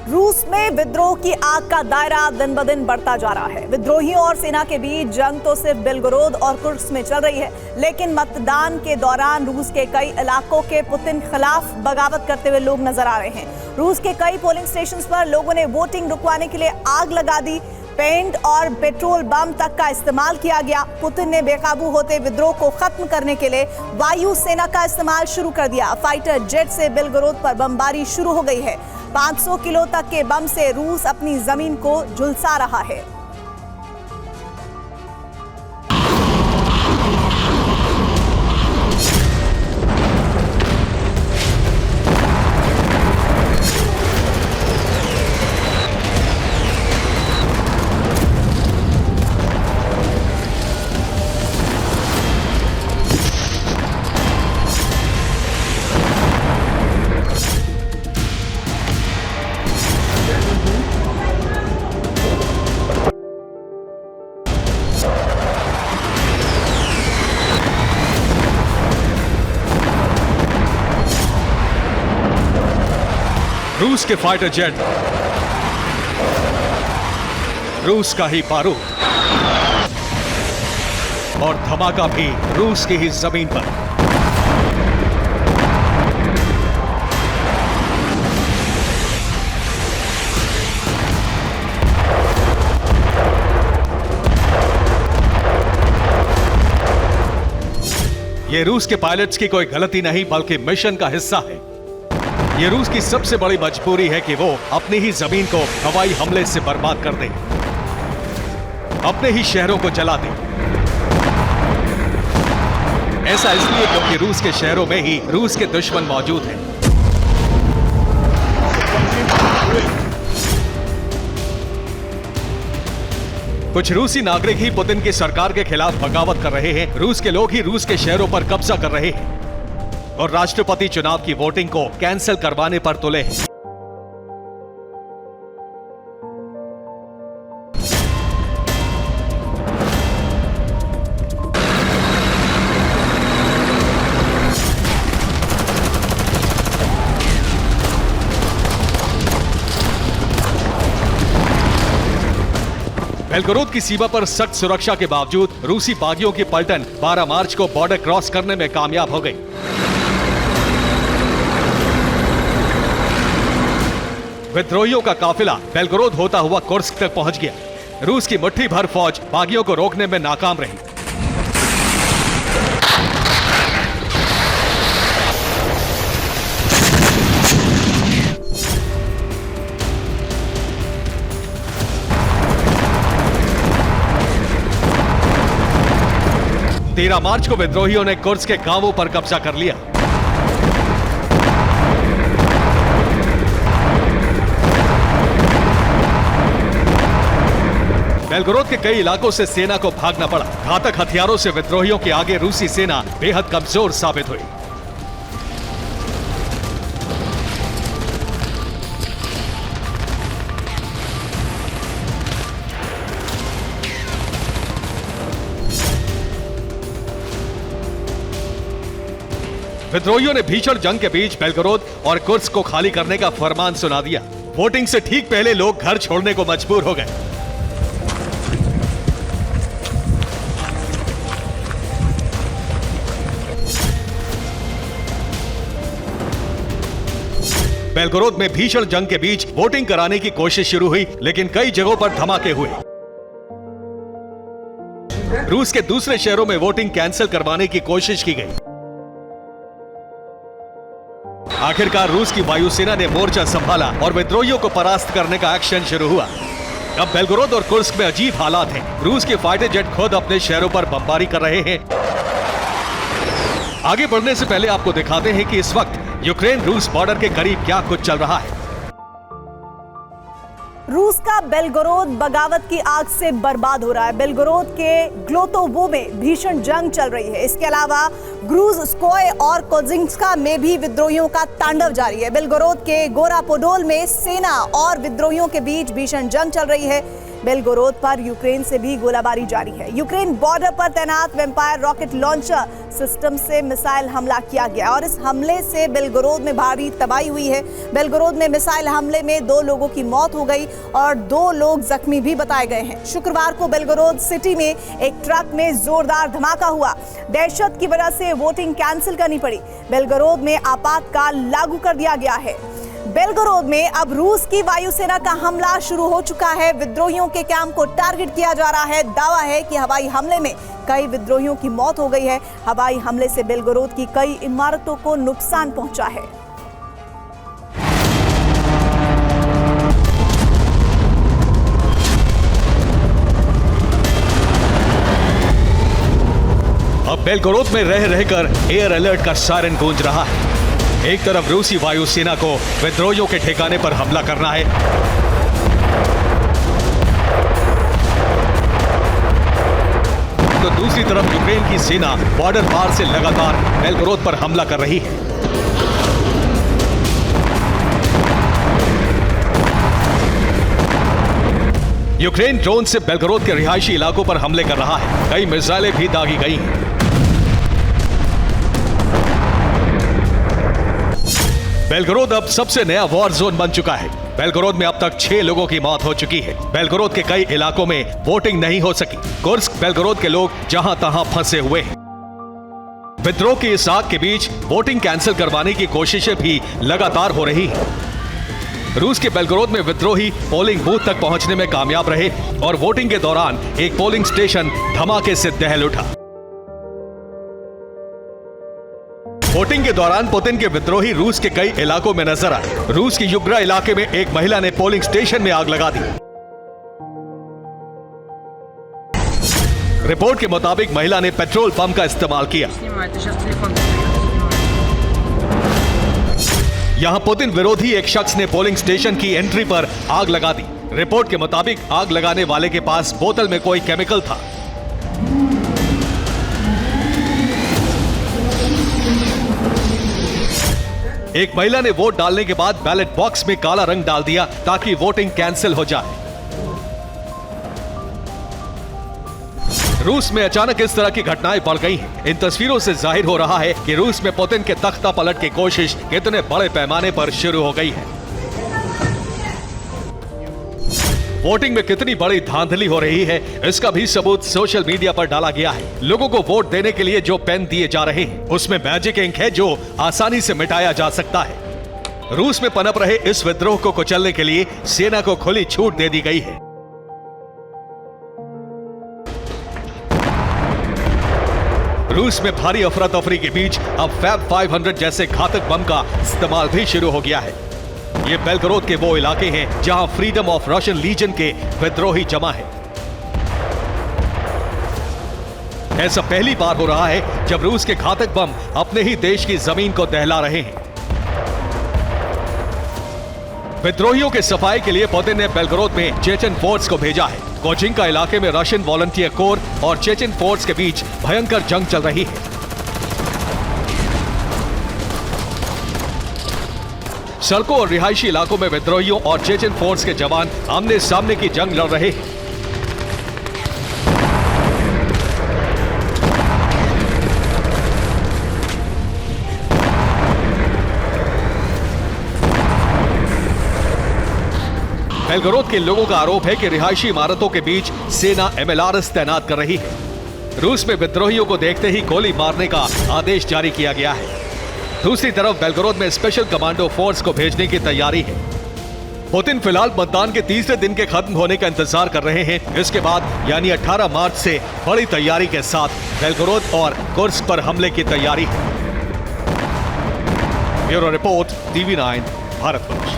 रूस में विद्रोह की आग का दायरा दिन ब दिन बढ़ता जा रहा है। विद्रोहियों और सेना के बीच जंग तो सिर्फ बेलगोरोद और कुर्स्क में चल रही है, लेकिन मतदान के दौरान रूस के कई इलाकों के पुतिन खिलाफ बगावत करते हुए लोग नजर आ रहे हैं। रूस के कई पोलिंग स्टेशंस पर लोगों ने वोटिंग रुकवाने के लिए आग लगा दी। पेंट और पेट्रोल बम तक का इस्तेमाल किया गया। पुतिन ने बेकाबू होते विद्रोह को खत्म करने के लिए वायु सेना का इस्तेमाल शुरू कर दिया। फाइटर जेट से बेलगोरोद पर बमबारी शुरू हो गई है। 500 किलो तक के बम से रूस अपनी जमीन को झुलसा रहा है। रूस के फाइटर जेट, रूस का ही बारूद और धमाका भी रूस की ही जमीन पर। यह रूस के पायलट्स की कोई गलती नहीं बल्कि मिशन का हिस्सा है। ये रूस की सबसे बड़ी मजबूरी है कि वो अपनी ही जमीन को हवाई हमले से बर्बाद कर दे, अपने ही शहरों को जला दे। ऐसा इसलिए क्योंकि रूस के शहरों में ही रूस के दुश्मन मौजूद हैं। कुछ रूसी नागरिक ही पुतिन की सरकार के खिलाफ बगावत कर रहे हैं। रूस के लोग ही रूस के शहरों पर कब्जा कर रहे हैं और राष्ट्रपति चुनाव की वोटिंग को कैंसिल करवाने पर तुले हैं। बेलगोरोद की सीमा पर सख्त सुरक्षा के बावजूद रूसी बागियों की पलटन 12 मार्च को बॉर्डर क्रॉस करने में कामयाब हो गई। विद्रोहियों का काफिला बेलगोरोद होता हुआ कुर्स्क तक पहुंच गया। रूस की मुट्ठी भर फौज बागियों को रोकने में नाकाम रही। तेरह मार्च को विद्रोहियों ने कुर्स्क के गांवों पर कब्जा कर लिया। बेलगोरोद के कई इलाकों से सेना को भागना पड़ा। घातक हथियारों से विद्रोहियों के आगे रूसी सेना बेहद कमजोर साबित हुई। विद्रोहियों ने भीषण जंग के बीच बेलगोरोद और कुर्स्क को खाली करने का फरमान सुना दिया। वोटिंग से ठीक पहले लोग घर छोड़ने को मजबूर हो गए। बेलगोरोद में भीषण जंग के बीच वोटिंग कराने की कोशिश शुरू हुई, लेकिन कई जगहों पर धमाके हुए। रूस के दूसरे शहरों में वोटिंग कैंसिल करवाने की कोशिश की गई। आखिरकार रूस की वायुसेना ने मोर्चा संभाला और विद्रोहियों को परास्त करने का एक्शन शुरू हुआ। अब बेलगोरोद और कुर्स्क में अजीब हालात हैं। रूस के फाइटर जेट खुद अपने शहरों पर बमबारी कर रहे हैं। आगे बढ़ने से पहले आपको दिखाते हैं कि इस वक्त यूक्रेन रूस बॉर्डर के करीब क्या कुछ चल रहा है। रूस का बेलगोरोद बगावत की आग से बर्बाद हो रहा है। बेलगोरोद के ग्लोतोवो में भीषण जंग चल रही है। इसके अलावा ग्रूज़स्कोय और कोजिंस्का में भी विद्रोहियों का तांडव जारी है। बेलगोरोद के गोरापोडोल में सेना और विद्रोहियों के बीच भीषण जंग चल रही है। बेलगोरोद पर यूक्रेन से भी गोलाबारी जारी है। यूक्रेन बॉर्डर पर तैनात वेम्पायर रॉकेट लॉन्चर सिस्टम से मिसाइल हमला किया गया और इस हमले से बेलगोरोद में भारी तबाही हुई है। बेलगोरोद में मिसाइल हमले में 2 लोगों की मौत हो गई और 2 लोग जख्मी भी बताए गए हैं। शुक्रवार को बेलगोरोद सिटी में एक ट्रक में जोरदार धमाका हुआ। दहशत की वजह से वोटिंग कैंसिल करनी पड़ी। बेलगोरोद में आपातकाल लागू कर दिया गया है। बेलगोरोद में अब रूस की वायुसेना का हमला शुरू हो चुका है। विद्रोहियों के कैंप को टारगेट किया जा रहा है। दावा है कि हवाई हमले में कई विद्रोहियों की मौत हो गई है। हवाई हमले से बेलगोरोद की कई इमारतों को नुकसान पहुंचा है। अब बेलगोरोद में रह रहकर एयर अलर्ट का सायरन गूंज रहा है। एक तरफ रूसी वायुसेना को विद्रोहियों के ठिकाने पर हमला करना है, तो दूसरी तरफ यूक्रेन की सेना बॉर्डर पार से लगातार बेलगोरोद पर हमला कर रही है। यूक्रेन ड्रोन से बेलगोरोद के रिहायशी इलाकों पर हमले कर रहा है। कई मिसाइलें भी दागी गई हैं। बेलगोरोद अब सबसे नया वॉर जोन बन चुका है। बेलगोरोद में अब तक 6 लोगों की मौत हो चुकी है। बेलगोरोद के कई इलाकों में वोटिंग नहीं हो सकी। कुर्स्क बेलगोरोद के लोग जहां तहां फंसे हुए हैं। विद्रोह की इस आग के बीच वोटिंग कैंसिल करवाने की कोशिशें भी लगातार हो रही हैं। रूस के बेलगोरोद में विद्रोही पोलिंग बूथ तक पहुंचने में कामयाब रहे और वोटिंग के दौरान एक पोलिंग स्टेशन धमाके से दहल उठा। वोटिंग के दौरान पुतिन के विद्रोही रूस के कई इलाकों में नजर आए। रूस के युग्रा इलाके में एक महिला ने पोलिंग स्टेशन में आग लगा दी। रिपोर्ट के मुताबिक महिला ने पेट्रोल पंप का इस्तेमाल किया। यहां पुतिन विरोधी एक शख्स ने पोलिंग स्टेशन की एंट्री पर आग लगा दी। रिपोर्ट के मुताबिक आग लगाने वाले के पास बोतल में कोई केमिकल था। एक महिला ने वोट डालने के बाद बैलेट बॉक्स में काला रंग डाल दिया ताकि वोटिंग कैंसिल हो जाए। रूस में अचानक इस तरह की घटनाएं बढ़ गई हैं। इन तस्वीरों से जाहिर हो रहा है कि रूस में पुतिन के तख्ता पलट की कोशिश कितने बड़े पैमाने पर शुरू हो गई है। वोटिंग में कितनी बड़ी धांधली हो रही है, इसका भी सबूत सोशल मीडिया पर डाला गया है। लोगों को वोट देने के लिए जो पेन दिए जा रहे हैं, उसमें मैजिक इंक है जो आसानी से मिटाया जा सकता है। रूस में पनप रहे इस विद्रोह को कुचलने के लिए सेना को खुली छूट दे दी गई है। रूस में भारी अफरा तफरी के बीच अब फैब 500 जैसे घातक बम का इस्तेमाल भी शुरू हो गया है। ये बेलगोरोद के वो इलाके हैं जहां फ्रीडम ऑफ रशियन लीजन के विद्रोही जमा है। ऐसा पहली बार हो रहा है जब रूस के घातक बम अपने ही देश की जमीन को दहला रहे हैं। विद्रोहियों के सफाई के लिए पुतिन ने बेलगोरोद में चेचन फोर्स को भेजा है। कोचिंका इलाके में रशियन वॉलंटियर कोर और चेचन फोर्स के बीच भयंकर जंग चल रही है। सड़कों और रिहायशी इलाकों में विद्रोहियों और चेचन फोर्स के जवान आमने सामने की जंग लड़ रहे हैं। बेलगोरोद के लोगों का आरोप है कि रिहायशी इमारतों के बीच सेना MLRS तैनात कर रही है। रूस में विद्रोहियों को देखते ही गोली मारने का आदेश जारी किया गया है। दूसरी तरफ बेलगोरोद में स्पेशल कमांडो फोर्स को भेजने की तैयारी है। पुतिन फिलहाल मतदान के तीसरे दिन के खत्म होने का इंतजार कर रहे हैं। इसके बाद यानी 18 मार्च से बड़ी तैयारी के साथ बेलगोरोद और कुर्स्क पर हमले की तैयारी है। Bureau report, TV9 Bharatvarsh.